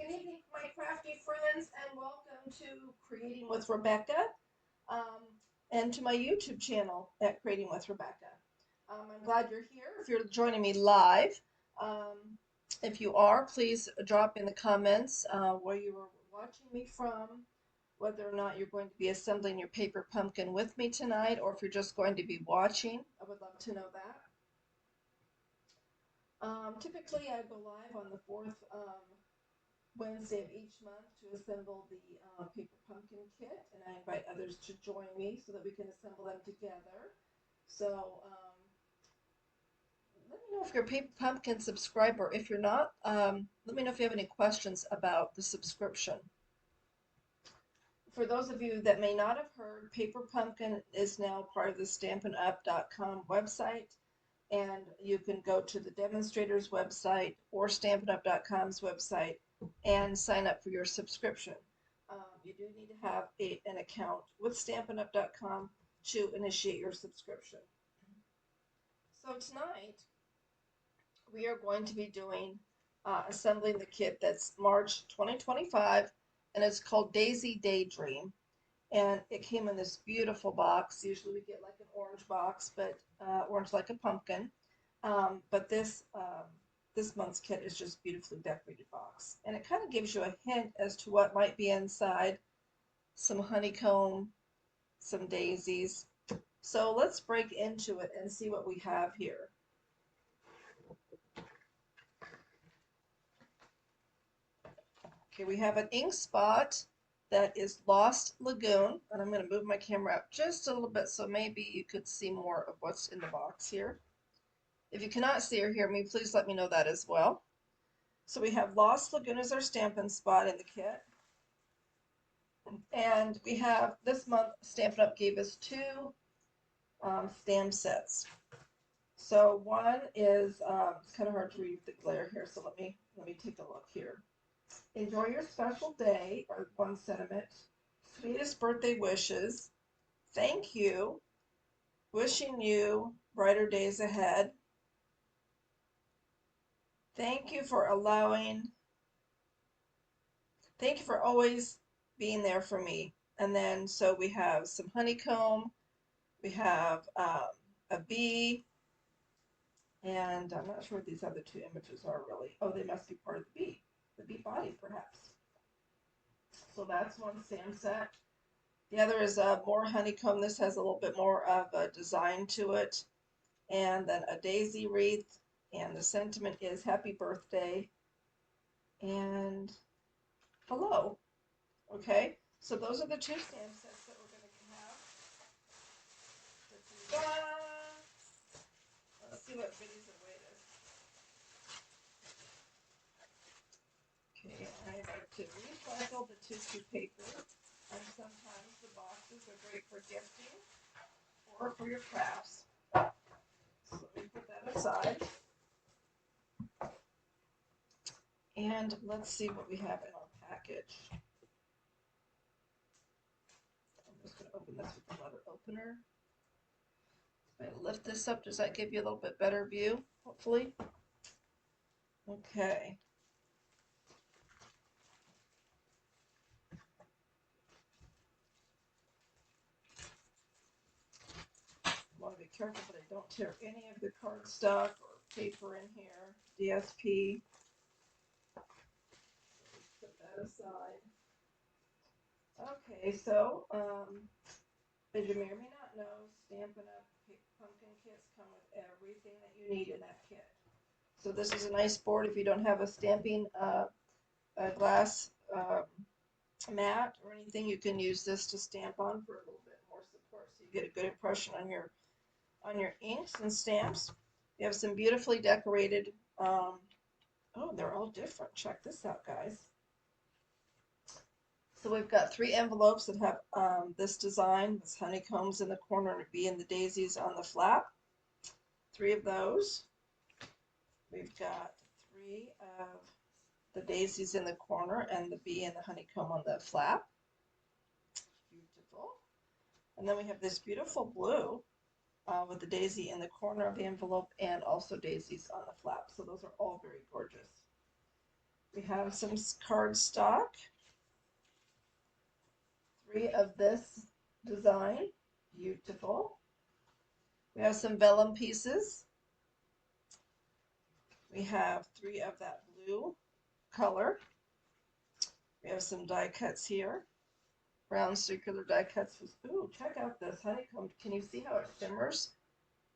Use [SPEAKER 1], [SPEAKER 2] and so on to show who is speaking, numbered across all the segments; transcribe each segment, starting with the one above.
[SPEAKER 1] Good evening, my crafty friends, and welcome to Creating with Rebecca, um, and to my YouTube channel at Creating with Rebecca. I'm glad you're here. If you're joining me live, um, if you are, please drop in the comments where you are watching me from, whether or not you're going to be assembling your paper pumpkin with me tonight, or if you're just going to be watching. I would love to know that. Typically, I go live on the fourth Wednesday of each month to assemble the paper pumpkin kit, and I invite others to join me so that we can assemble them together. So let me know if you're a paper pumpkin subscriber. If you're not, let me know if you have any questions about the subscription. For those of you that may not have heard, Paper Pumpkin is now part of the StampinUp.com website, and you can go to the demonstrators website or StampinUp.com's website and sign up for your subscription. You do need to have an account with StampinUp.com to initiate your subscription. So tonight we are going to be doing assembling the kit that's March 2025, and it's called Daydream. And it came in this beautiful box. Usually we get like an orange box, but orange like a pumpkin. But this month's kit is just beautifully decorated box, and it kind of gives you a hint as to what might be inside. Some honeycomb, some daisies. So let's break into it and see what we have here. Okay, we have an ink spot that is Lost Lagoon, and I'm going to move my camera up just a little bit so maybe you could see more of what's in the box here. If you cannot see or hear me, please let me know that as well. So we have Lost Lagoon as our Stampin' Spot in the kit. And we have, this month, Stampin' Up! Gave us two stamp sets. So one is, it's kind of hard to read with the glare here, so let me take a look here. Enjoy your special day, or one sentiment. Sweetest birthday wishes. Thank you. Wishing you brighter days ahead. Thank you for thank you for always being there for me. And then, so we have some honeycomb, we have a bee, and I'm not sure what these other two images are really. Oh, they must be part of the bee body perhaps. So that's one stamp set. The other is more honeycomb. This has a little bit more of a design to it. And then a daisy wreath, and the sentiment is happy birthday and hello. Okay, so those are the two stamp sets that we're going to have. Let's see what Biddy's away is. Okay, I like to recycle the tissue paper, and sometimes the boxes are great for gifting or for your crafts. So let me put that aside. And let's see what we have in our package. I'm just going to open this with the letter opener. I'm going to lift this up. Does that give you a little bit better view, hopefully? Okay. I want to be careful that I don't tear any of the cardstock or paper in here. DSP. Put that aside. Okay, so as you may or may not know, Stampin' Up! Pumpkin kits come with everything that you need in that kit. So this is a nice board if you don't have a stamping a glass mat or anything. You can use this to stamp on for a little bit more support, so you get a good impression on your inks and stamps. You have some beautifully decorated. Oh, they're all different. Check this out, guys. So we've got 3 envelopes that have this design, this honeycombs in the corner and a bee and the daisies on the flap. 3 of those. We've got 3 of the daisies in the corner and the bee and the honeycomb on the flap. Beautiful. And then we have this beautiful blue with the daisy in the corner of the envelope and also daisies on the flap. So those are all very gorgeous. We have some cardstock, 3 of this design, beautiful. We have some vellum pieces. We have 3 of that blue color. We have some die cuts here, round circular die cuts. Ooh, check out this honeycomb. Can you see how it shimmers?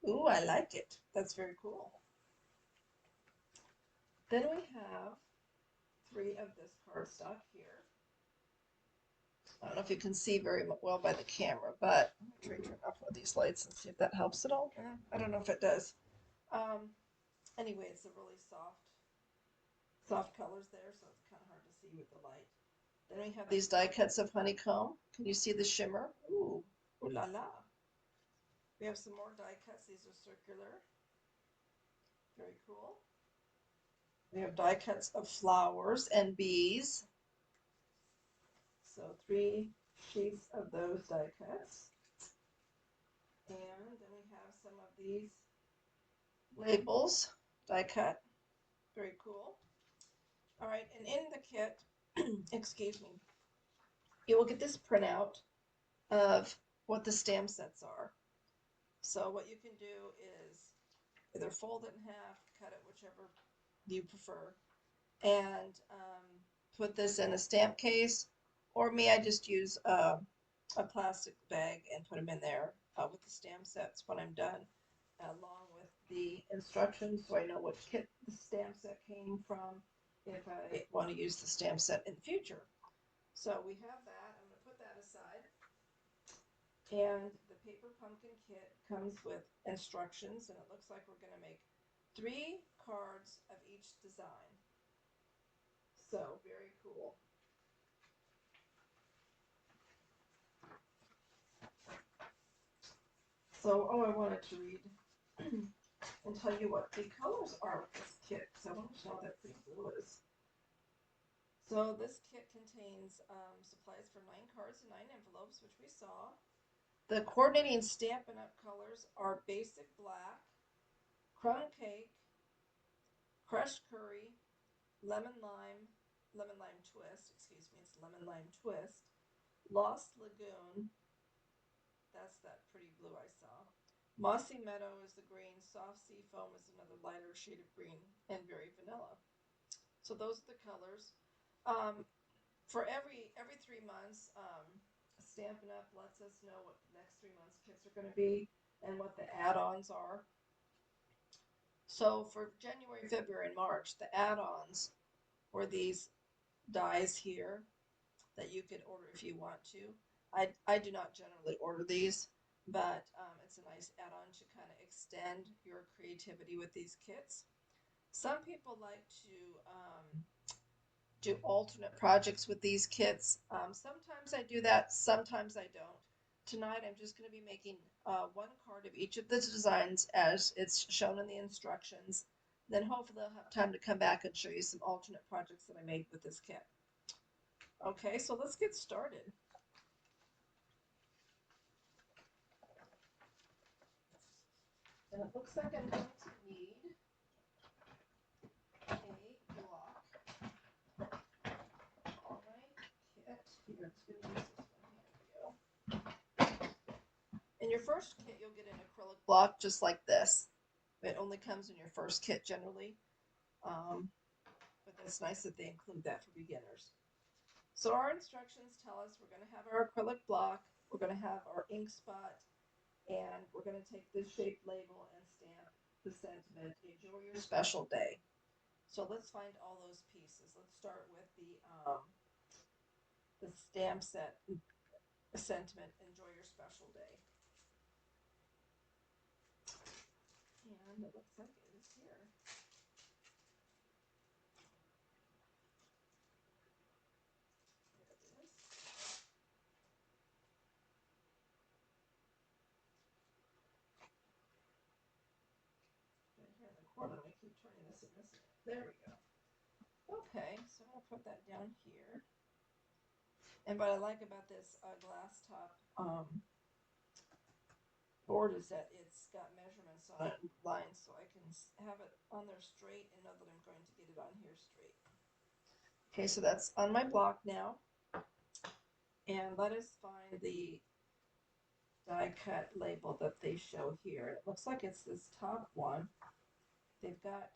[SPEAKER 1] Ooh, I like it. That's very cool. Then we have 3 of this cardstock here. I don't know if you can see very well by the camera, but I'm going to turn off one of these lights and see if that helps at all. I don't know if it does. Anyway, it's a really soft colors there, so it's kind of hard to see with the light. Then we have these die cuts of honeycomb. Can you see the shimmer? Ooh, ooh la la. We have some more die cuts. These are circular. Very cool. We have die cuts of flowers and bees. So 3 sheets of those die cuts. And then we have some of these labels, die cut. Very cool. All right, and in the kit, excuse me, you will get this printout of what the stamp sets are. So what you can do is either fold it in half, cut it whichever you prefer, and put this in a stamp case. Or me, I just use a plastic bag and put them in there with the stamp sets when I'm done, along with the instructions so I know what kit the stamp set came from if I want to use the stamp set in the future. So we have that. I'm going to put that aside. And the paper pumpkin kit comes with instructions, and it looks like we're going to make 3 cards of each design. So very cool. So, oh, I wanted to read and tell you what the colors are with this kit, because I want to know what that pretty blue is. So this kit contains supplies for 9 cards and 9 envelopes, which we saw. The coordinating Stampin' Up! Colors are basic black, crumb cake, crushed curry, lemon lime twist, excuse me, it's lemon lime twist, lost lagoon, that's that pretty blue I saw. Mossy meadow is the green, soft sea foam is another lighter shade of green, and berry vanilla. So those are the colors. For every 3 months, Stampin' Up! Lets us know what the next 3 months kits are going to be and what the add-ons are. So for January, February, and March, the add-ons were these dies here that you could order if you want to. I do not generally order these, but it's a nice add-on to kind of extend your creativity with these kits. Some people like to do alternate projects with these kits. Sometimes I do that, sometimes I don't. Tonight I'm just going to be making 1 card of each of the designs as it's shown in the instructions. Then hopefully I'll have time to come back and show you some alternate projects that I made with this kit. Okay, so let's get started. And it looks like I'm going to need a block on my kit. Here, it's going to use this one. Here we go. In your first kit, you'll get an acrylic block just like this. It only comes in your first kit generally. But that's nice that they include that for beginners. So our instructions tell us we're going to have our acrylic block, we're going to have our ink spot, and we're going to take this shaped label and stamp the sentiment, enjoy your special day. So let's find all those pieces. Let's start with the stamp set sentiment, enjoy your special day. And it looks like it is here. There it is. Right here in the corner, I keep turning this and missing it. There we go. Okay, so I'm going to put that down here. And what I like about this glass top board is that it's got measurements on it, lines, so I can have it on there straight and know that I'm going to get it on here straight. Okay, so that's on my block now. And let us find the die cut label that they show here. It looks like it's this top one. They've got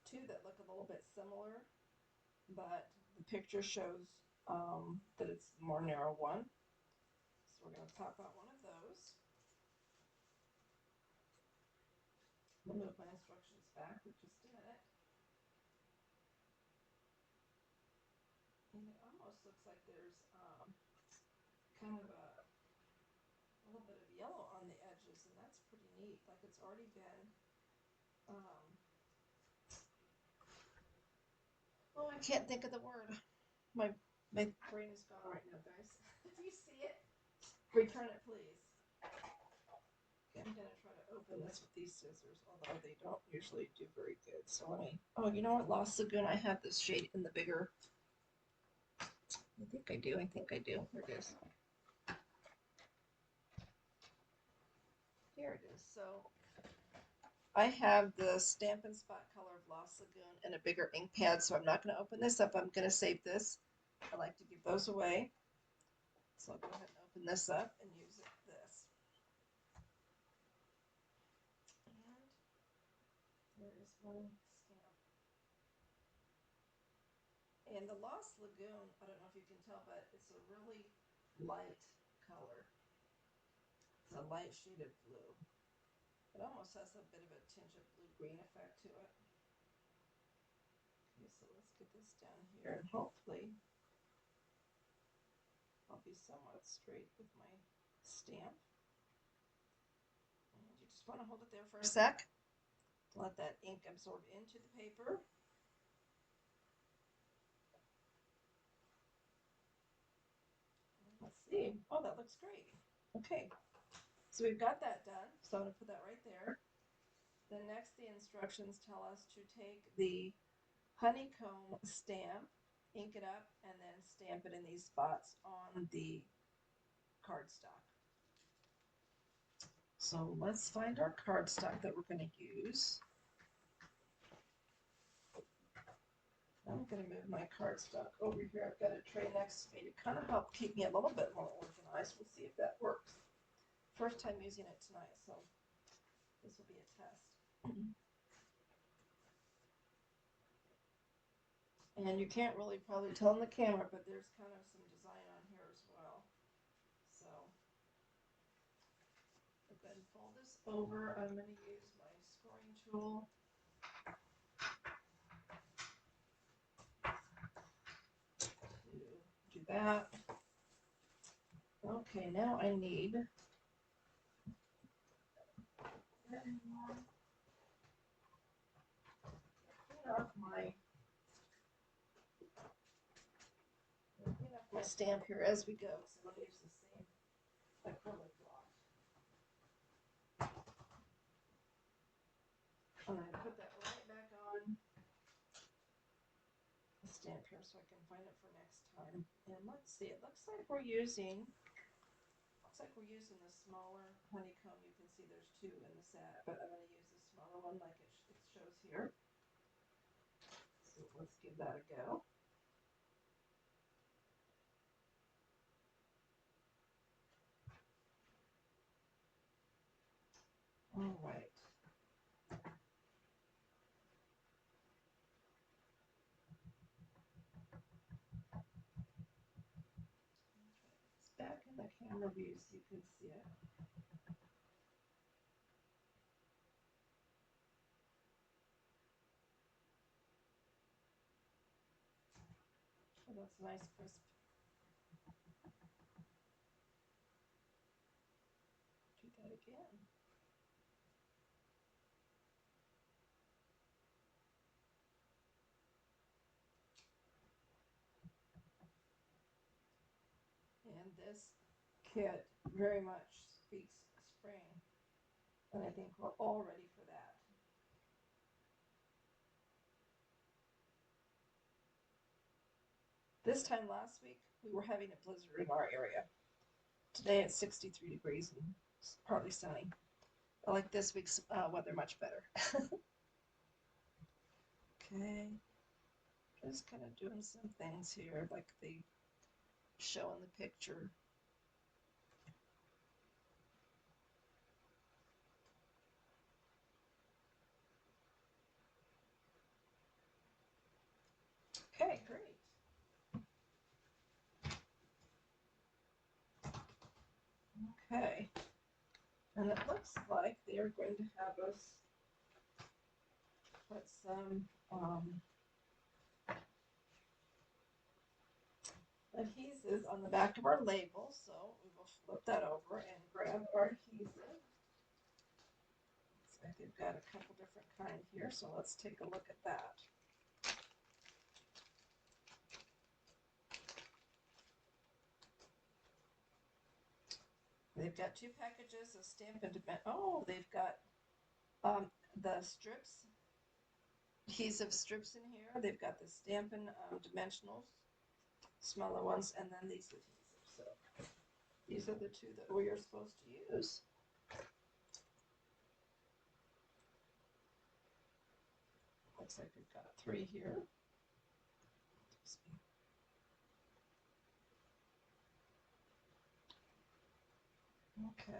[SPEAKER 1] two that look a little bit similar, but the picture shows that it's the more narrow one. So we're going to pop out one of those. I'll move my instructions back for just a minute. And it almost looks like there's kind of a little bit of yellow on the edges, and that's pretty neat. Like it's already been, oh, I can't think of the word. My brain is gone right now, guys. If you see it, return it, please. Okay, I'm gonna try to open this with these scissors, although they don't usually do very good. So let me. Oh, you know what, Lost Lagoon? I have this shade in the bigger. I think I do. I think I do. Here it is. Here it is. So I have the Stampin' Spot color of Lost Lagoon and a bigger ink pad, so I'm not going to open this up. I'm going to save this. I like to give those away. So I'll go ahead and open this up and use this. And there is one stamp. And the Lost Lagoon, I don't know if you can tell, but it's a really light color. It's a light shade of blue. It almost has a bit of a tinge of blue-green effect to it. Okay, so let's get this down here, and hopefully I'll be somewhat straight with my stamp. And you just want to hold it there for a sec. Let that ink absorb into the paper. Let's see. Oh, that looks great. Okay, so we've got that done. So I'm going to put that right there. Then next, the instructions tell us to take the honeycomb stamp, ink it up, and then stamp it in these spots on the cardstock. So let's find our cardstock that we're going to use. I'm going to move my cardstock over here. I've got a tray next to me to kind of help keep me a little bit more organized. We'll see if that works. First time using it tonight, so this will be a test. And you can't really probably tell in the camera, but there's kind of some design on here as well. So I'll go ahead and fold this over. I'm going to use my scoring tool. To do that. Okay, now I need clean up my stamp here as we go. So I'm going to use the same acrylic block. And I put that right back on the stamp here so I can find it for next time. And let's see, it looks like we're using the smaller honeycomb. You can see there's two in the set, but I'm going to use the smaller one like it shows here. So let's give that a go. All right. It's back in the camera view so you can see it. Oh, that's nice, crisp. Do that again. And this kit very much speaks spring. And I think we're all ready for that. This time last week, we were having a blizzard in our area. Today it's 63 degrees and it's partly sunny. I like this week's weather much better. Okay. Just kind of doing some things here like they show in the picture. Okay, great. Okay, and it looks like they are going to have us put some adhesive on the back of our label. So we will flip that over and grab our adhesive. Looks like they've got a couple different kinds here, so let's take a look at that. They've got two packages of Stampin' Dimensionals. Oh, they've got the strips, adhesive strips in here. They've got the Stampin' Dimensionals, smaller ones, and then these adhesives. So these are the two that we are supposed to use. Looks like we've got 3 here. Okay.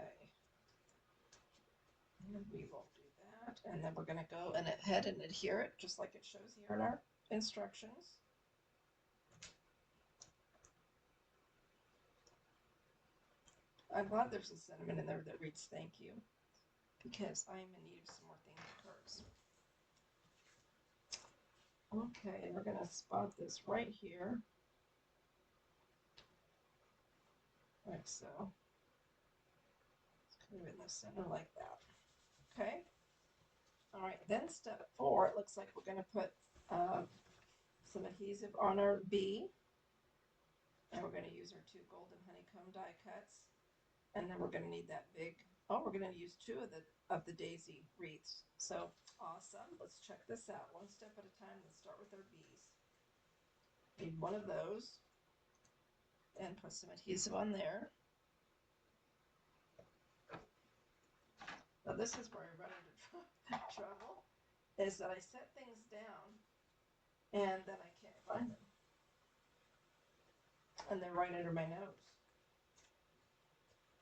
[SPEAKER 1] And we will do that. And then we're going to go and ahead and adhere it just like it shows here in our instructions. I'm glad there's a sentiment in there that reads thank you, because I am in need of some more thank you cards. Okay, and we're going to spot this right here. Like so. It's kind of in the center like that. Okay. All right, then step 4, it looks like we're going to put some adhesive on our B. And we're going to use our 2 golden honeycomb die cuts. And then we're going to need that big, we're going to use 2 of the daisy wreaths. So awesome. Let's check this out. One step at a time. Let's start with our bees. Need one of those and put some adhesive on there. Now this is where I run into trouble, is that I set things down and then I can't find them. And they're right under my nose.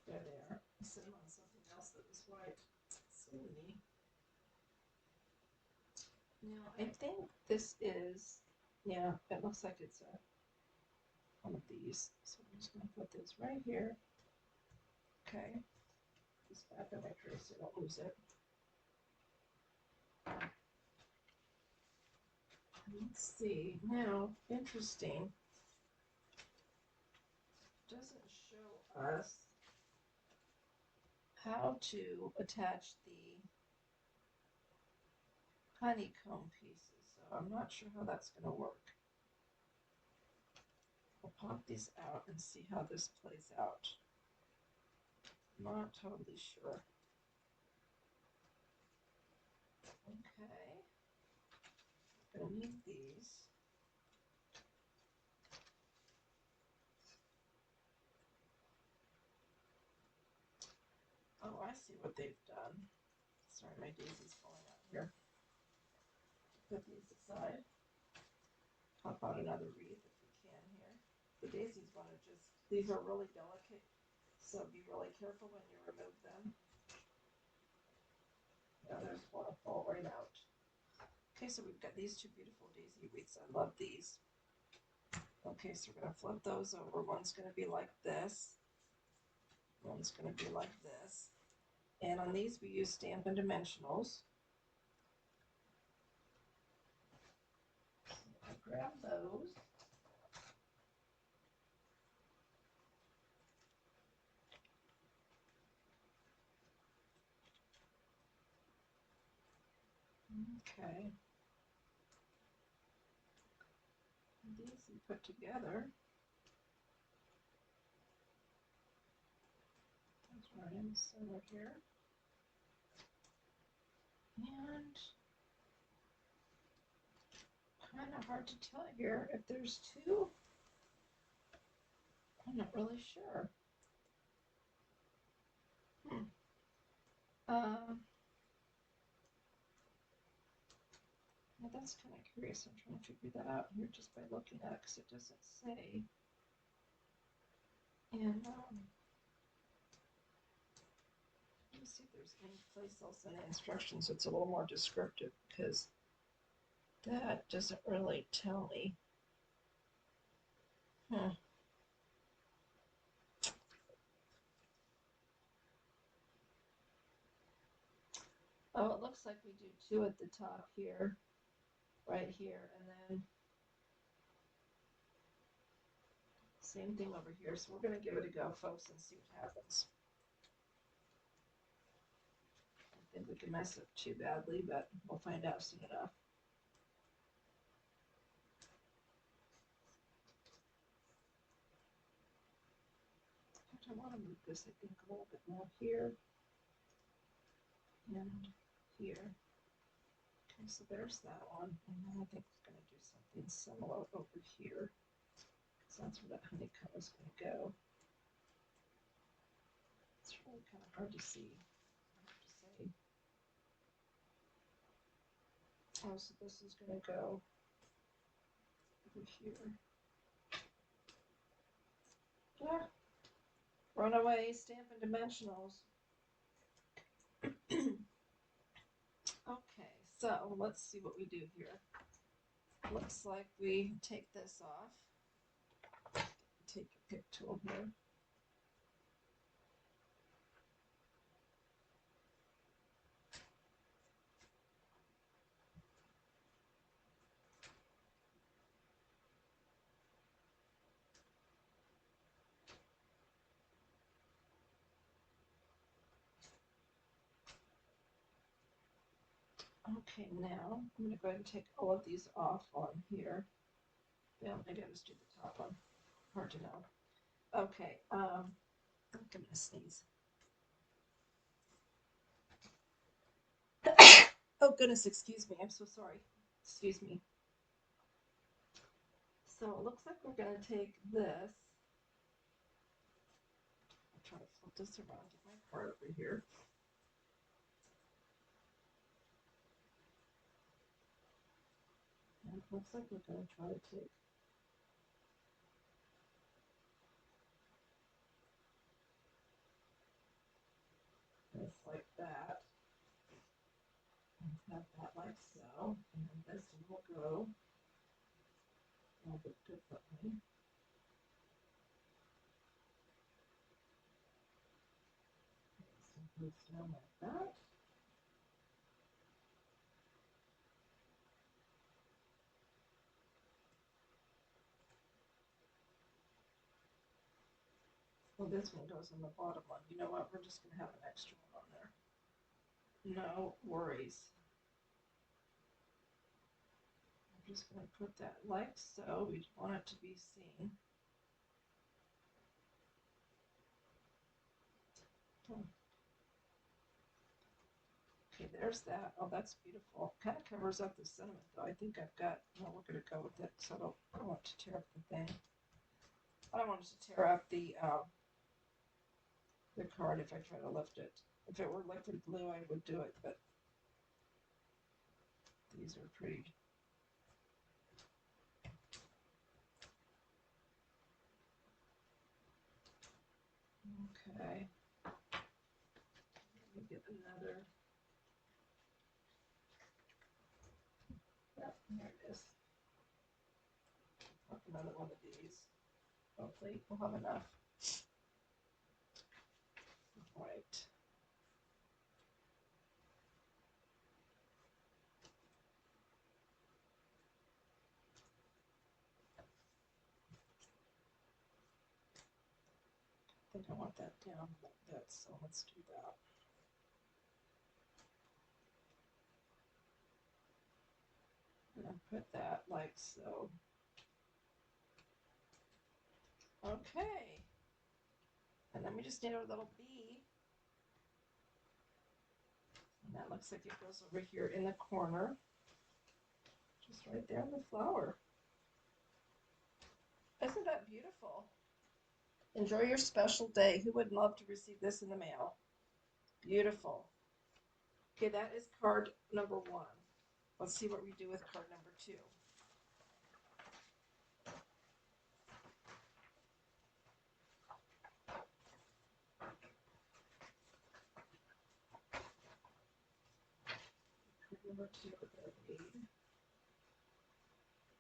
[SPEAKER 1] There they are. I set them on something else that was white. Silly. Now I think this is, yeah, it looks like it's one of these. So I'm just going to put this right here. Okay. Just back up my tracer, don't lose it. Let's see. Now, interesting. Doesn't show us how to attach the honeycomb pieces, so I'm not sure how that's going to work. We'll pop these out and see how this plays out. Not totally sure. Okay. I'm going to need these. Oh, I see what they've done. Sorry, my daisy's falling out here. Put these aside. Pop out another wreath if we can here. The daisies want to just, these are really delicate, so be really careful when you remove them. Now there's one fall right out. Okay, so we've got these 2 beautiful daisy wreaths. I love these. Okay, so we're going to flip those over. One's going to be like this. One's going to be like this. And on these we use Stampin' Dimensionals. So I grab those. Okay. These we put together. That's right in the center here. And kind of hard to tell here if there's 2. I'm not really sure. that's kind of curious. I'm trying to figure that out here just by looking at it because it doesn't say. And let me see if there's any place else in the instructions that's a little more descriptive, because that doesn't really tell me. Oh, it looks like we do two at the top here, right here, and then same thing over here. So we're going to give it a go, folks, and see what happens. I think we can mess up too badly, but we'll find out soon enough. I want to move this, I think, a little bit more here and here. Okay, so there's that one. And then I think we're going to do something similar over here, because that's where that honeycomb is going to go. It's really kind of hard to see, I have to say. Oh, so this is going to go over here. Yeah. Runaway Stampin' Dimensionals. Okay, so let's see what we do here. Looks like we take this off. Take a pick tool here. Okay, now I'm going to go ahead and take all of these off on here. Yeah, maybe I'll just do the top one. Hard to know. Okay, I'm going to sneeze. Oh goodness, excuse me. I'm so sorry. Excuse me. So it looks like we're going to take this. I'll try to flip this around, get my card over here. And it looks like we're going to try to take this like that. And have that like so. And then this one will go a little bit differently. So it goes down like that. Well, this one goes on the bottom one. You know what? We're just going to have an extra one on there. No worries. I'm just going to put that like so. We want it to be seen. Okay, there's that. Oh, that's beautiful. Kind of covers up the sentiment, though. I think I've got, well, we're going to go with it, so I don't want to tear up the thing. I don't want it to tear up the card if I try to lift it. If it were liquid glue, I would do it, but these are pretty. Okay. Let me get another. Yeah, there it is. Another one of these. Hopefully we'll have enough. All right. I think I want that down like that, so let's do that. I'm going to put that like so. Okay. And then we just need our little bee. And that looks like it goes over here in the corner. Just right there in the flower. Isn't that beautiful? Enjoy your special day. Who would love to receive this in the mail? Beautiful. Okay, that is card number 1. let's see what we do with card number 2. Card number 2 is going to be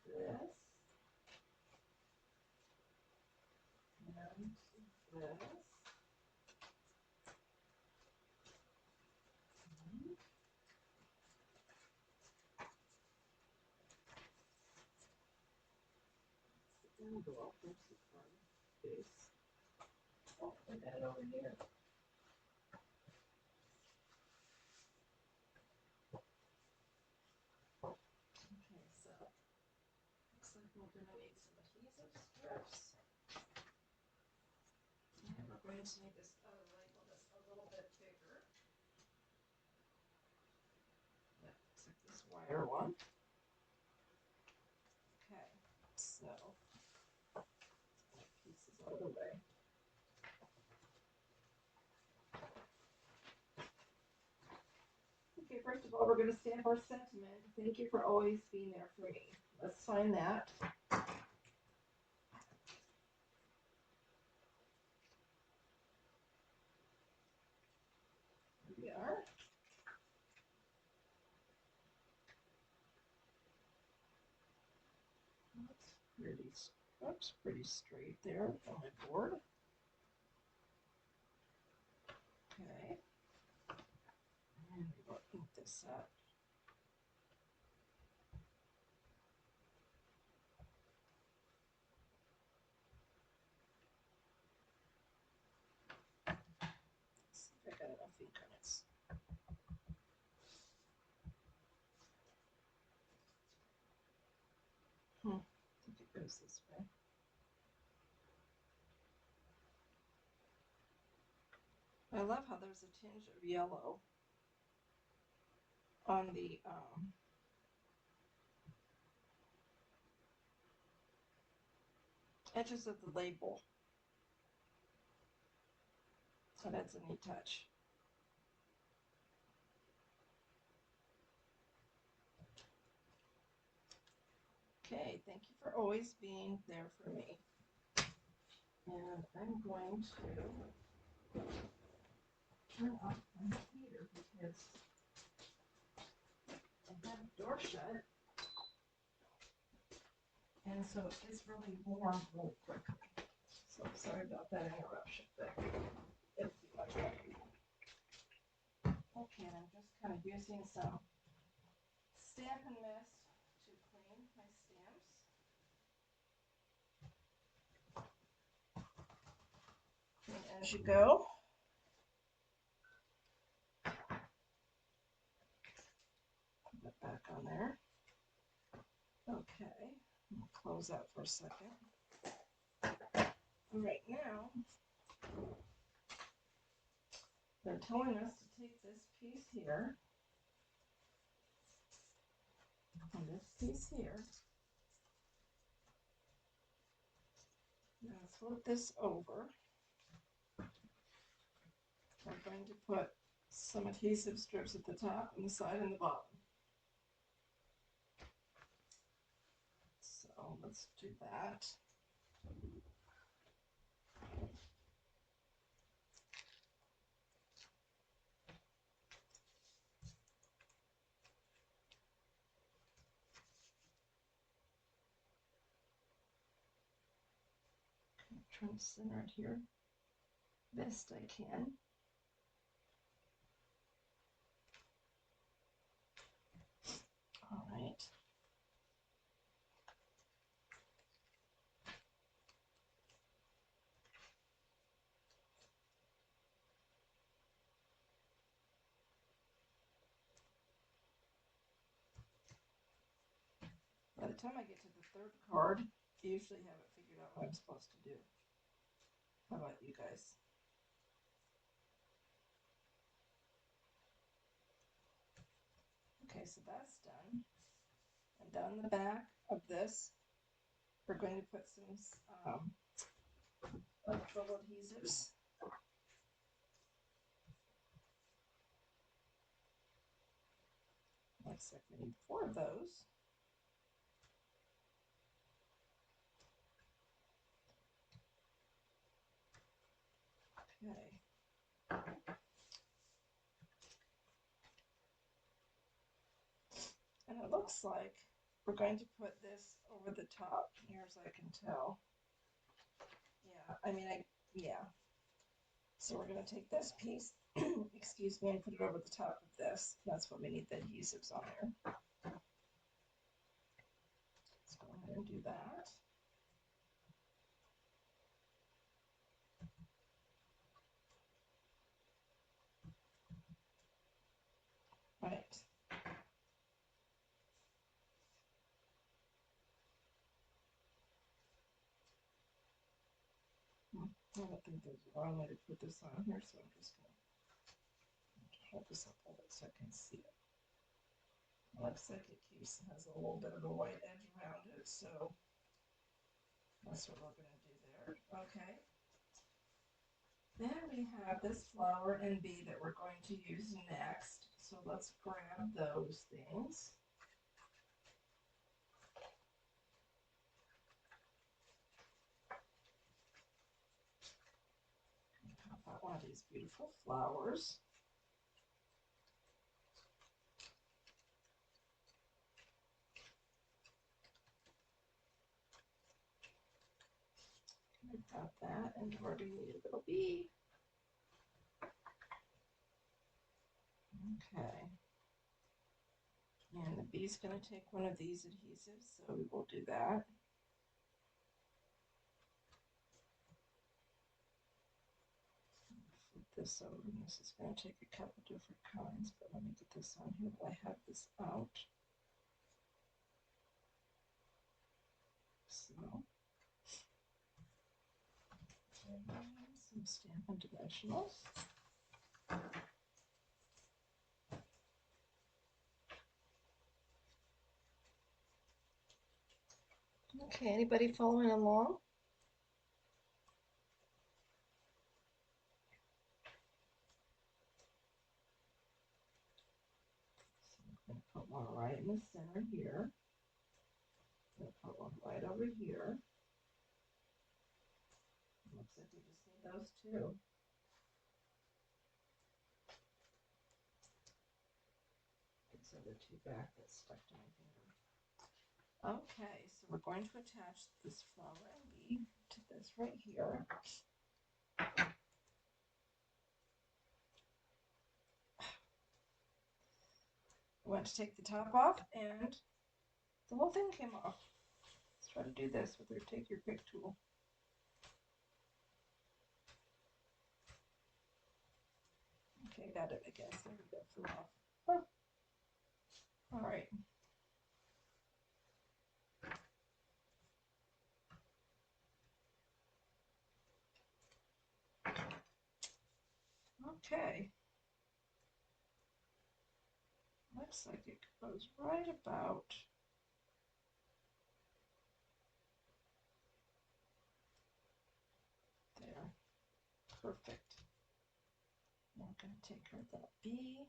[SPEAKER 1] this and this. Envelope, there's the card base. Oh, put that over here. Okay, so looks like we're going to need some adhesive strips. And we're going to need this other label that's a little bit bigger. That looks like this wire one. Okay, so pieces out of the way. Okay, first of all, we're going to stamp our sentiment. Thank you for always being there for me. Let's sign that. Here we are. That's pretty straight there on my board. Okay. And we'll ink this up. Let's see if I got enough ink on it. I think it goes this way. I love how there's a tinge of yellow on the edges of the label. So that's a neat touch. Okay, thank you for always being there for me. And I'm going to turn off my heater because I have the door shut. And so it gets really warm really quickly. So sorry about that interruption, but it's too much better. Okay, and I'm just kind of using some Stampin' Mist to clean my stamps. And as you go, put that back on there. Okay, I'll close that for a second. All right, now they're telling us to take this piece here and this piece here. Now flip this over. I'm going to put some adhesive strips at the top and the side and the bottom. So let's do that. I'm trying to center it here best I can. All right. By the time I get to the third card, I usually have it figured out what I'm supposed to do. How about you guys? Okay, so that's done. And down the back of this, we're going to put some double adhesives. Like looks like we need 4 of those. Okay. And it looks like we're going to put this over the top, near as I can tell. Yeah, I mean, yeah. So we're going to take this piece, excuse me, and put it over the top of this. That's what we need the adhesives on there. Let's go ahead and do that. Right. I don't think there's a wrong way to put this on here, so I'm just going to hold this up a little bit so I can see it. It looks like it has a little bit of a white edge around it, so that's what we're going to do there. Okay. Then we have this flower and bee that we're going to use next. So let's grab those things. Pop out one of these beautiful flowers. Got that, and we're going to need a little bee. Okay. And the bee's going to take one of these adhesives, so we will do that. Flip this over, and this is going to take a couple different kinds, but let me get this on here while I have this out. So, some Stampin' Dimensionals. Okay, anybody following along? So I'm going to put one right in the center here. I'm going to put one right over here. Looks like we just need those 2. These are the 2 back that stuck to my finger. Okay, so we're going to attach this flower and bee to this right here. I went to take the top off and the whole thing came off. Let's try to do this with your take your pick tool. Okay, got it, I guess. There we go, flew off. Huh. All right. Okay. Looks like it goes right about there. Perfect. Now I'm going to take her that bee.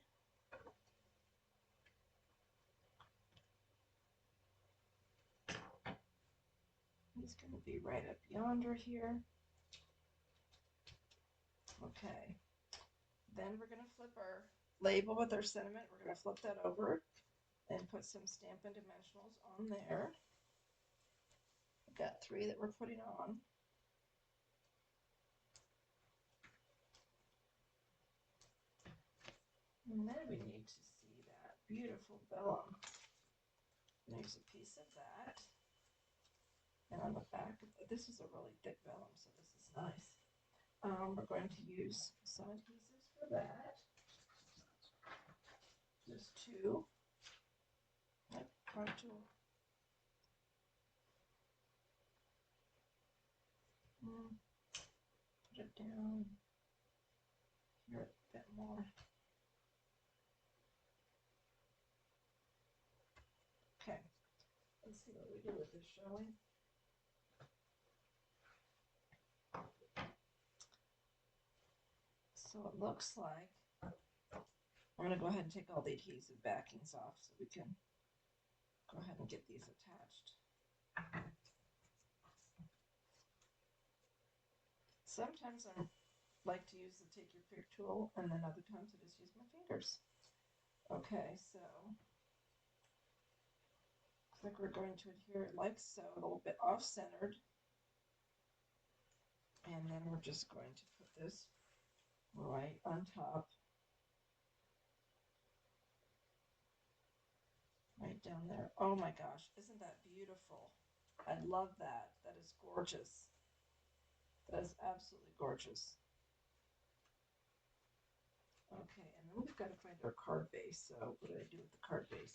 [SPEAKER 1] He's going to be right up yonder here. Okay. Then we're going to flip our label with our sentiment. We're going to flip that over and put some Stampin' Dimensionals on there. We've got 3 that we're putting on. And then we need to see that beautiful vellum. There's a piece of that. And on the back, this is a really thick vellum, so this is nice. We're going to use some adhesives for that. Just 2. Put it down here a bit more. Okay, let's see what we do with this, shall we? So it looks like I'm going to go ahead and take all the adhesive backings off so we can go ahead and get these attached. Sometimes I like to use the Take Your Pick tool, and then other times I just use my fingers. Okay, so looks like we're going to adhere it like so, a little bit off-centered. And then we're just going to put this right on top. Right down there. Oh my gosh, isn't that beautiful? I love that. That is gorgeous. That is absolutely gorgeous. Okay, and then we've got to find our card base. So what do I do with the card base?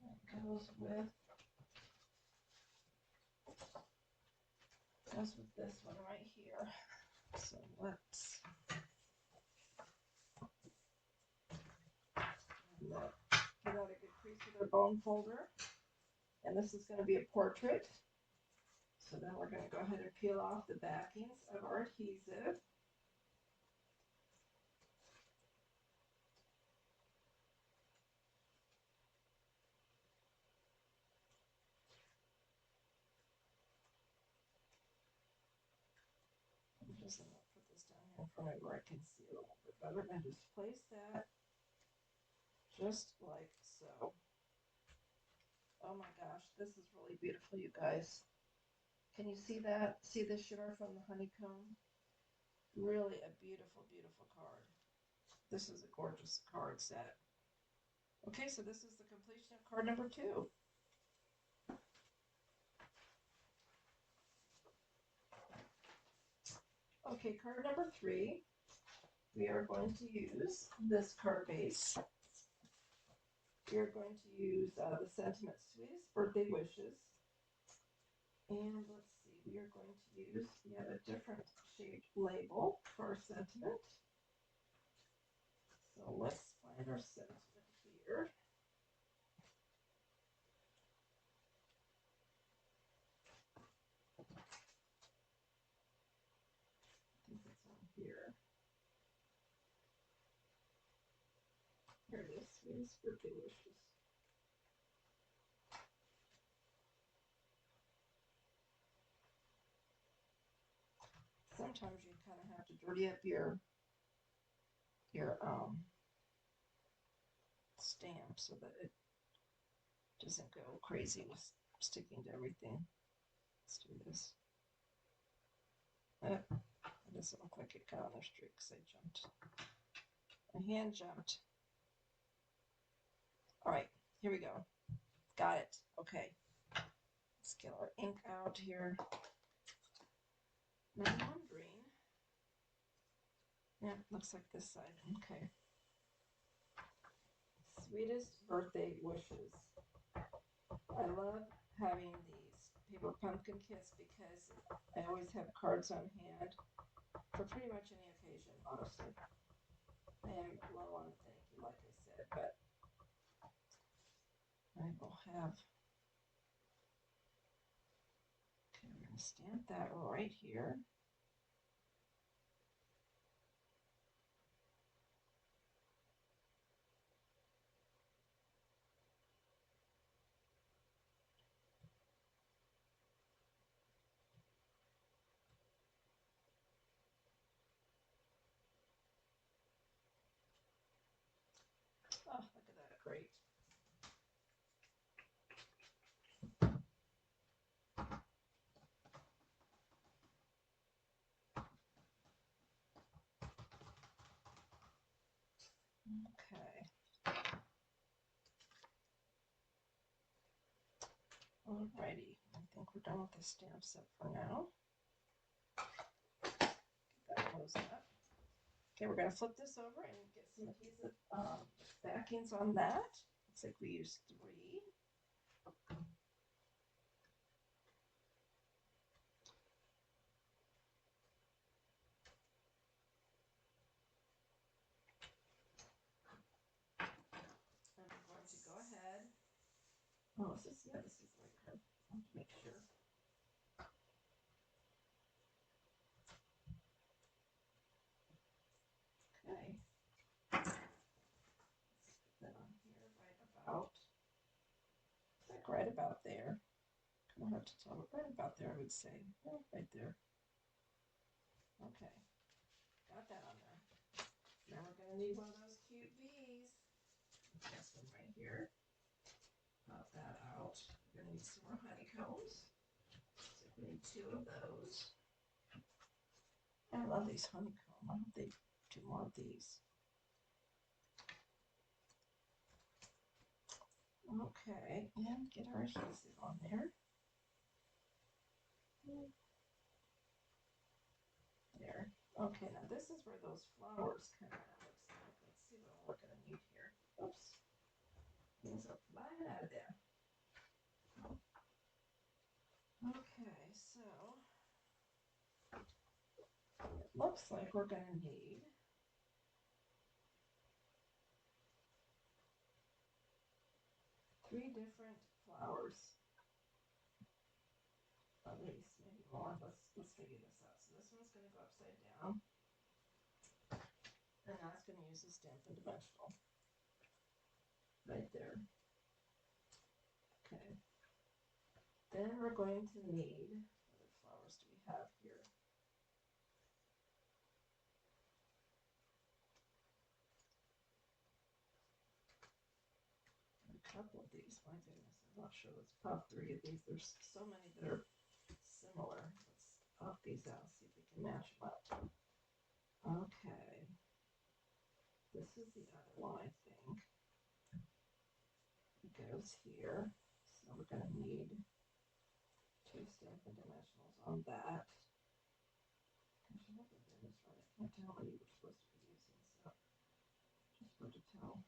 [SPEAKER 1] That goes with this one right here. So let's give that a good crease with our bone folder. And this is going to be a portrait. So then we're going to go ahead and peel off the backings of our adhesive. I'm just going to put this down here in front of me where I can see it a little bit better, and just place that just like so. Oh my gosh, this is really beautiful, you guys. Can you see that? See the shimmer from the honeycomb? Really a beautiful, beautiful card. This is a gorgeous card set. Okay, so this is the completion of card number 2. Okay, card number 3. We are going to use this card base. We are going to use the sentiment Sweetest Birthday Wishes. And let's see, we are going to use yet a different shaped label for our sentiment. So let's find our sentiment here. I think it's on here. Here it is, Sweetest Birthday Wishes. Sometimes you kind of have to dirty up your stamp so that it doesn't go crazy with sticking to everything. Let's do this. It doesn't look like it got on there straight because I jumped. My hand jumped. All right, here we go. Got it. Okay. Let's get our ink out here. Now I'm wondering. Yeah, looks like this side. Okay. Sweetest Birthday Wishes. I love having these paper pumpkin kits because I always have cards on hand for pretty much any occasion, honestly. I am low on thank you, like I said, but I will have. Okay, I'm going to stamp that right here. Oh, look at that, great. Okay. Alrighty, I think we're done with the stamp set for now. Get that closed up. Okay, we're going to flip this over and get some adhesive backings on that. Looks like we used 3. And I'm going to go ahead. Oh, this is the right card. I want to make sure. like right about there. Kind of hard to tell, but right about there, I would say. Yeah, right there. Okay, got that on there. Now we're going to need one of those cute bees. This one right here. Pop that out. We're going to need some more honeycombs. So we need 2 of those. I love these honeycomb. I hope they do more of these. Okay, and get our adhesive on there. There. Okay, now this is where those flowers come out. Looks like. Let's see what we're going to need here. Oops. Things are flying out of there. Okay, so it looks like we're going to need 3 different flowers. At least, maybe more. Let's figure this out. So this one's going to go upside down. And that's going to use the Stampin' Dimensional. Right there. Okay. Then we're going to need, what other flowers do we have here? A couple of these, my goodness, I'm not sure. Let's pop 3 of these. There's so many that are similar. Let's pop these out, see if we can match them up. Okay. This is the other one, I think. It goes here. So we're going to need 2 Stampin' Dimensionals on that. Gosh, I hope I did this right. I can't tell what you were supposed to be using, so just hard to tell.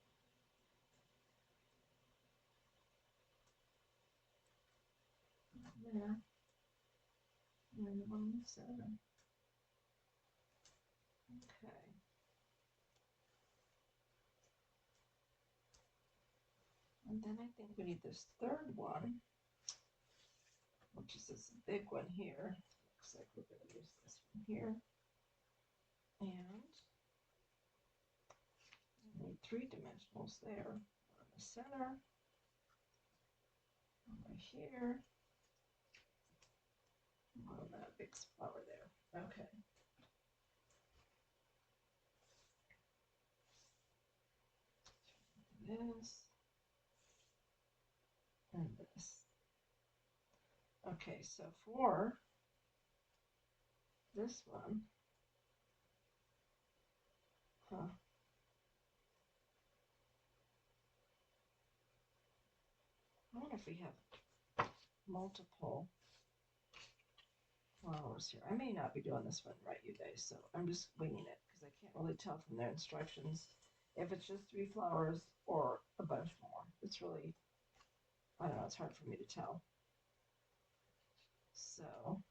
[SPEAKER 1] There. And 1, 7. Okay. And then I think we need this 3rd one, which is this big one here. Looks like we're going to use this one here. And we need 3 dimensionals there. One in the center, one right here, one on that big flower there. Okay. This and this. Okay, so for this one, I wonder if we have multiple flowers here. I may not be doing this one right, you guys, so I'm just winging it because I can't really tell from their instructions if it's just 3 flowers or a bunch more. It's really, I don't know, it's hard for me to tell. So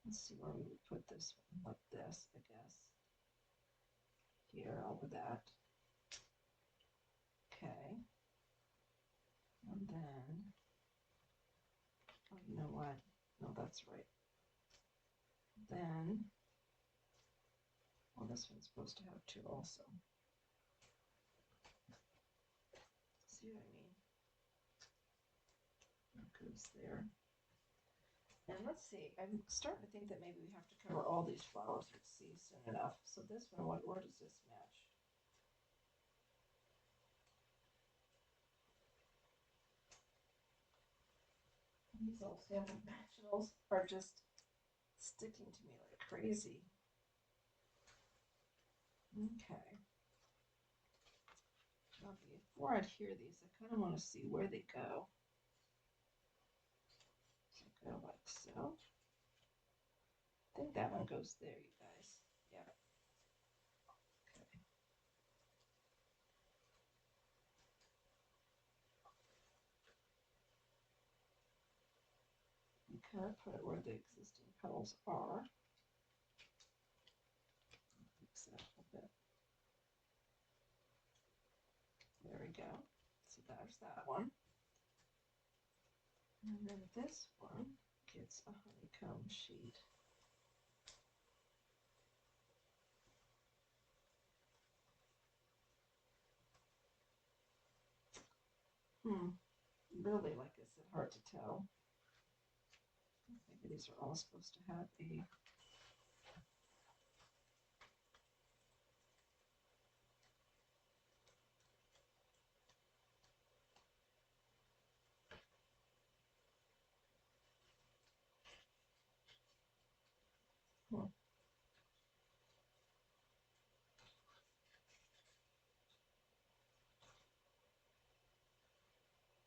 [SPEAKER 1] let's see where we would put this one, like this, I guess. Here, over that. Okay. And then, oh, you know what? No, that's right. Then, well, this one's supposed to have 2 also. See what I mean? That goes there. And let's see, I'm starting to think that maybe we have to cover all these flowers with C soon enough. So this one, where does this match? These old Stampin' Dimensionals are just sticking to me like crazy. Okay. Now before I adhere these, I kind of want to see where they go. So go like so. I think that one goes there, you guys. Yeah. Okay. You kind of put it where the existing petals are. Fix that a little bit. There we go. So there's that one. And then this one gets a honeycomb sheet. really, like I said, hard to tell. Maybe these are all supposed to have a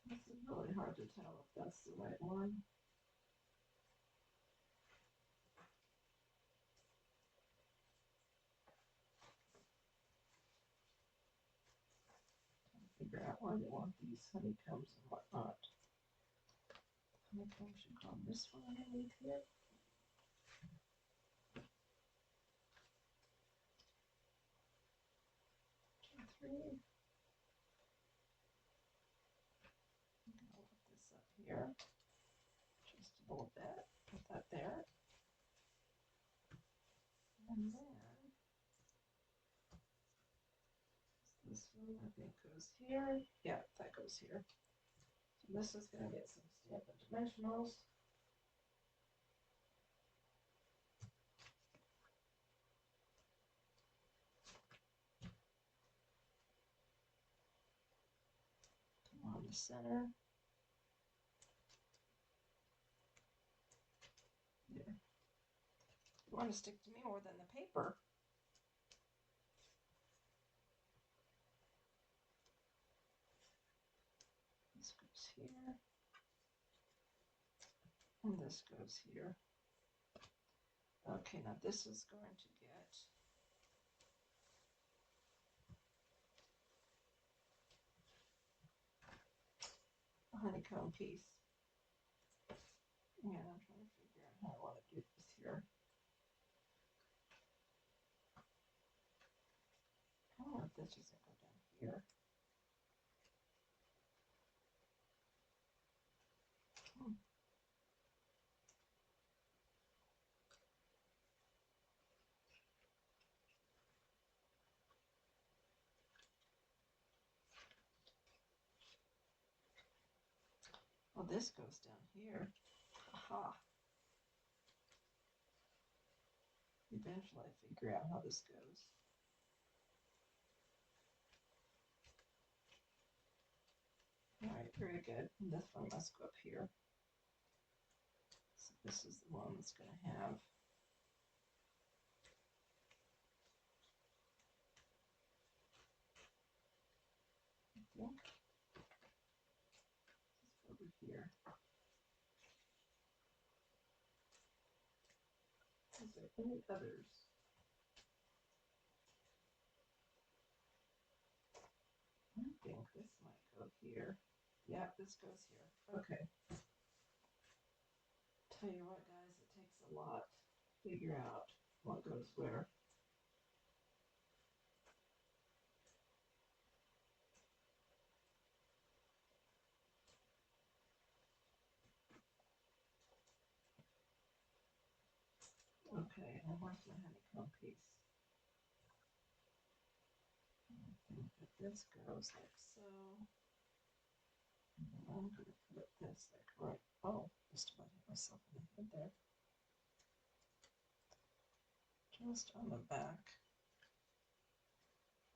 [SPEAKER 1] This is really hard to tell if that's the right one. Figure out why they want these honeycombs and whatnot. Honeycomb should go on this one underneath here. 2, 3. I'm gonna lift this up here just a little bit. Put that there. And then this one I think goes here. Yeah, that goes here. So this is going to get some Stampin' Dimensionals. Come on to center. There. You want to stick to me more than the paper. This goes here. And this goes here. Okay, now this is going to get a honeycomb piece. And I'm trying to figure out how I want to do this here. Oh, if this doesn't go down here. Well, this goes down here. Aha. Eventually I figure out how this goes. All right, very good. And this one must go up here. So this is the one that's going to have over here. Is there any others? I think this might go here. Yeah, this goes here. Okay. Tell you what, guys, it takes a lot to figure out what goes where. Okay, and where's my honeycomb piece? I think that this goes like so. And then I'm going to put this like right. Oh, just about hit myself in the head there. Just on the back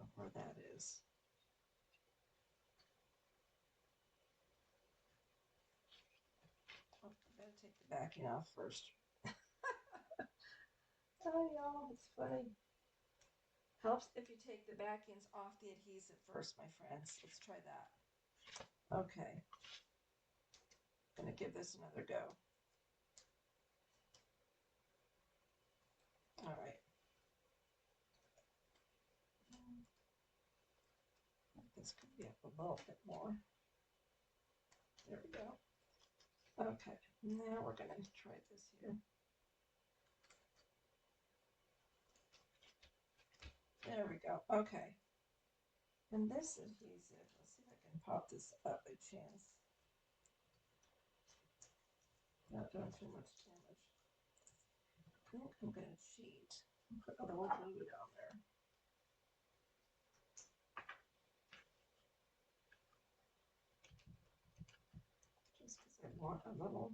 [SPEAKER 1] of where that is. Oh, I better take the backing off first. Oh, y'all, it's funny. Helps if you take the backings off the adhesive first, my friends. Let's try that. Okay. Gonna give this another go. All right. This could be up a little bit more. There we go. Okay, now we're gonna try this here. There we go. Okay. And this adhesive, let's see if I can pop this up by chance. Not doing too much damage. I think I'm going to cheat and put a little glue down there. want a little.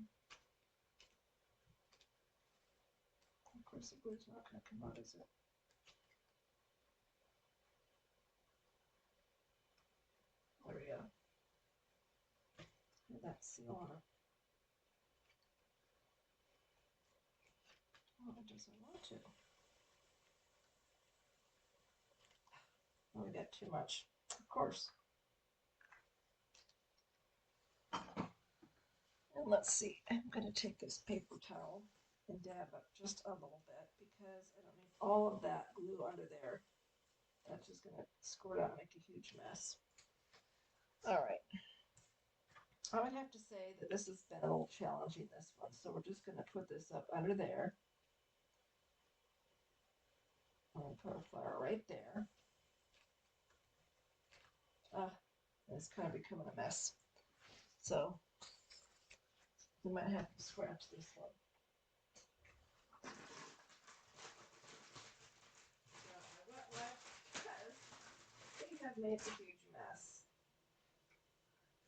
[SPEAKER 1] Of course, the glue's not going to come out, is it? There we go. Get that seal on it. Oh, it doesn't want to. Oh, we got too much. Of course. And let's see. I'm going to take this paper towel and dab up just a little bit because I don't need all of that glue under there. That's just going to squirt out and make a huge mess. All right. I would have to say that this has been a little challenging, this one. So we're just going to put this up under there. I'm going to put our flower right there. It's kind of becoming a mess. So we might have to scratch this one. Because we have made a huge mess.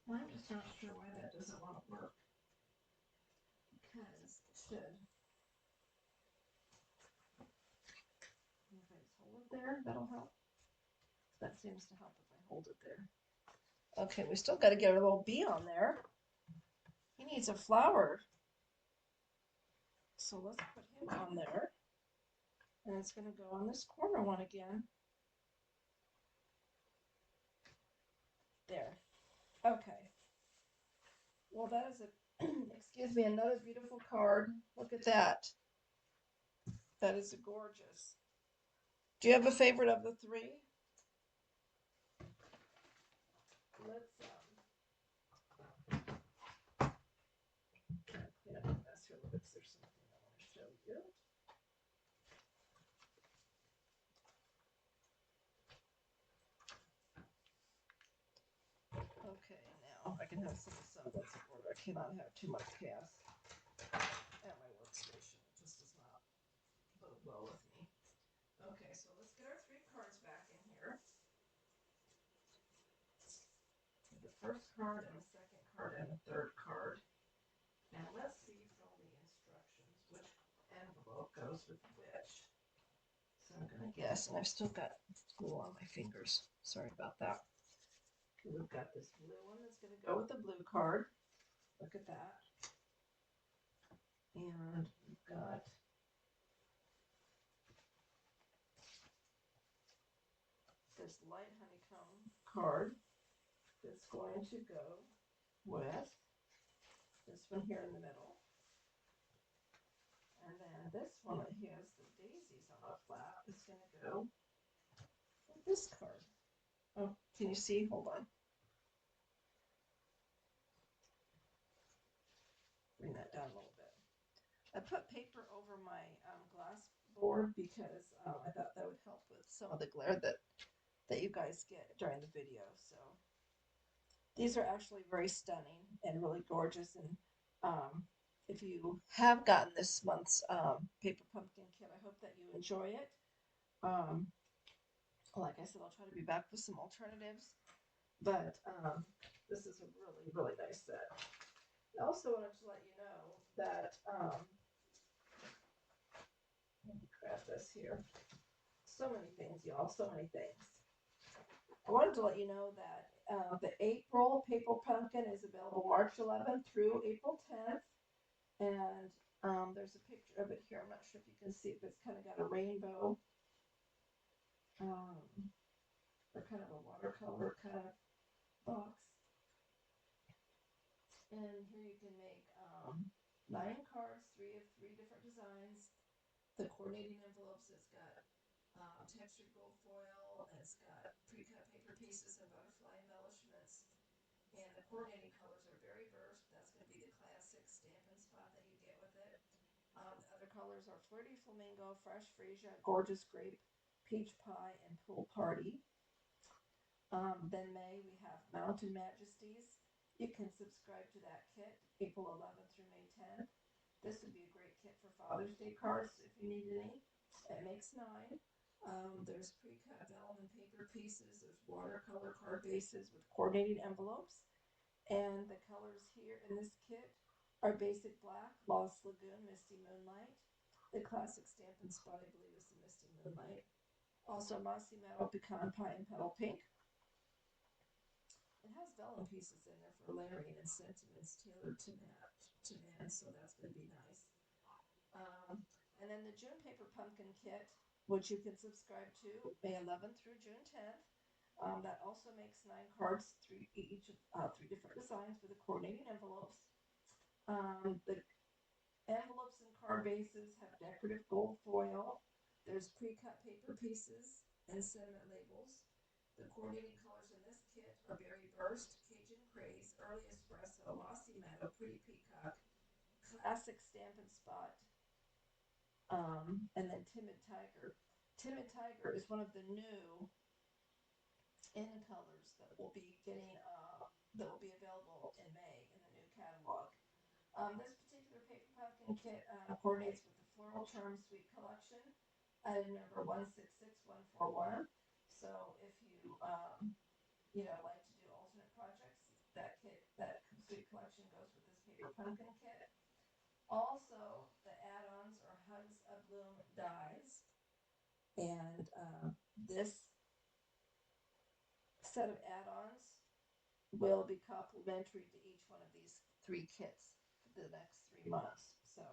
[SPEAKER 1] I'm just not sure why that doesn't want to work. Because it should. If I just hold it there, that'll help. That seems to help if I hold it there. Okay, we still got to get our little bee on there. He needs a flower. So let's put him on there. And it's going to go on this corner one again. There. Okay. Well, that is a, excuse me, another beautiful card. Look at that. That is gorgeous. Do you have a favorite of the three? Let's clean up the mess here. Look, there's something I want to show you. Okay, now I can have some semblance of order. I cannot have too much chaos at my workstation. It just does not bode well with me. Okay, so let's get our three cards back in here. The first card and the second card and the third card. And let's see from the instructions which envelope goes with which. So I'm going to guess, and I've still got glue on my fingers. Sorry about that. We've got this blue one that's going to go with the blue card. Look at that. And we've got this light honeycomb card that's going to go with this one here in the middle. And then this one that has the daisies on the flap is going to go with this card. Oh, can you see? Hold on. Bring that down a little bit. I put paper over my glass board because I thought that would help with some of the glare that you guys get during the video. So these are actually very stunning and really gorgeous. And if you have gotten this month's paper pumpkin kit, I hope that you enjoy it. Like I said, I'll try to be back with some alternatives, but this is a really, really nice set. I also wanted to let you know that, let me grab this here. So many things, y'all, so many things. I wanted to let you know that the April Paper Pumpkin is available March 11th through April 10th. And there's a picture of it here. I'm not sure if you can see it, but it's kind of got a rainbow. Or kind of a watercolor kind of box. And here you can make 9 cards, 3 of 3 different designs. The coordinating envelopes, it's got textured gold foil, it's got pre-cut paper pieces and butterfly embellishments. And the coordinating colors are berry burst. That's going to be the classic Stampin' Spot that you get with it. The other colors are flirty flamingo, fresh freesia, gorgeous grape, peach pie, and pool party. Then May, we have Mountain Majesties. You can subscribe to that kit April 11th through May 10th. This would be a great kit for Father's Day cards if you need any. It makes 9. There's pre-cut vellum and paper pieces. There's watercolor card bases with coordinating envelopes. And the colors here in this kit Our basic black, Lost Lagoon, Misty Moonlight. The classic Stampin' Spot, I believe, is the Misty Moonlight. Also, Mossy Meadow, Pecan Pie, and Petal Pink. It has vellum pieces in there for layering and sentiments tailored to man, so that's going to be nice. Um, and then the June Paper Pumpkin Kit, which you can subscribe to May 11th through June 10th. That also makes 9 cards, each of 3 different designs with the coordinating envelopes. The envelopes and card bases have decorative gold foil. There's pre-cut paper pieces and sentiment labels. The coordinating colors in this kit are Berry Burst, Cajun Craze, Early Espresso, Mossy Meadow, Pretty Peacock, Classic Stampin' Spot, and then Timid Tiger. Timid Tiger is one of the new in colors that will be that will be available in May in the new catalog. This particular paper pumpkin kit coordinates with the Floral Charm Suite collection, item number 166141. So if you like to do alternate projects, that suite collection goes with this paper pumpkin kit. Also, the add-ons are Hugs a Bloom dies, and this set of add-ons will be complimentary to each one of these 3 kits for the next 3 months. So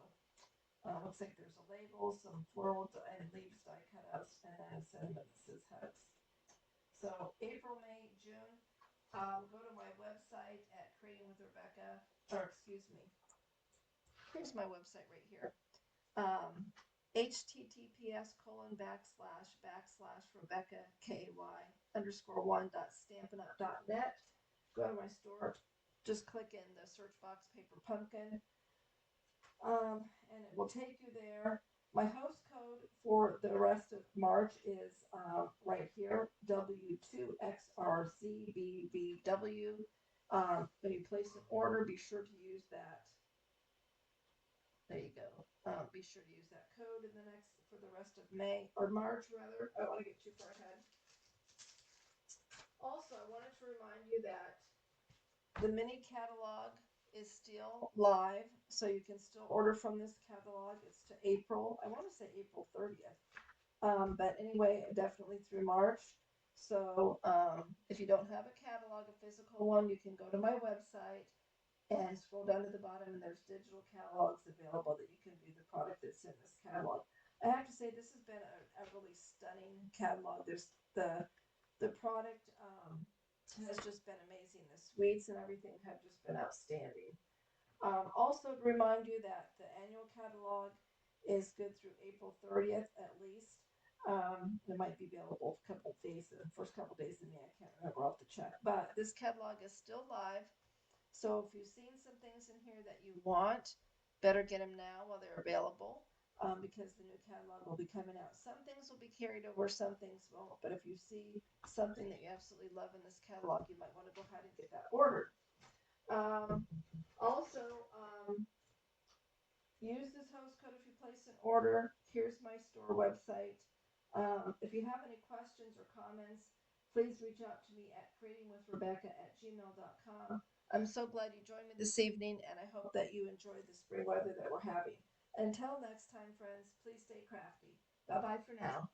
[SPEAKER 1] looks like there's a label, some floral and leaves die cutouts, and then a sentiment that says hugs. So April, May, June, go to my website at Creating with Rebecca, or excuse me, here's my website right here. https://Rebecca KAY_1.stampinup.net. Go to my store, just click in the search box Paper Pumpkin, and it will take you there. My host code for the rest of March is right here, W2XRCBBW. When you place an order, be sure to use that. There you go. Be sure to use that code for the rest of May, or March rather. I don't want to get too far ahead. Also, I wanted to remind you that the mini catalog is still live, so you can still order from this catalog. It's to April, I want to say April 30th. But anyway, definitely through March. So if you don't have a catalog, a physical one, you can go to my website and scroll down to the bottom, and there's digital catalogs available that you can view the product that's in this catalog. I have to say, this has been a really stunning catalog. There's the product has just been amazing. The suites and everything have just been outstanding. Also, to remind you that the annual catalog is good through April 30th at least. It might be available a couple of days, the first couple of days of May. I can't remember. I'll have to check. But this catalog is still live. So if you've seen some things in here that you want, better get them now while they're available, because the new catalog will be coming out. Some things will be carried over, some things won't. But if you see something that you absolutely love in this catalog, you might want to go ahead and get that ordered. Also, use this host code if you place an order. Here's my store website. If you have any questions or comments, please reach out to me at creatingwithrebecca@gmail.com. I'm so glad you joined me this evening, and I hope that you enjoyed the spring weather that we're having. Until next time, friends, please stay crafty. Bye-bye for now.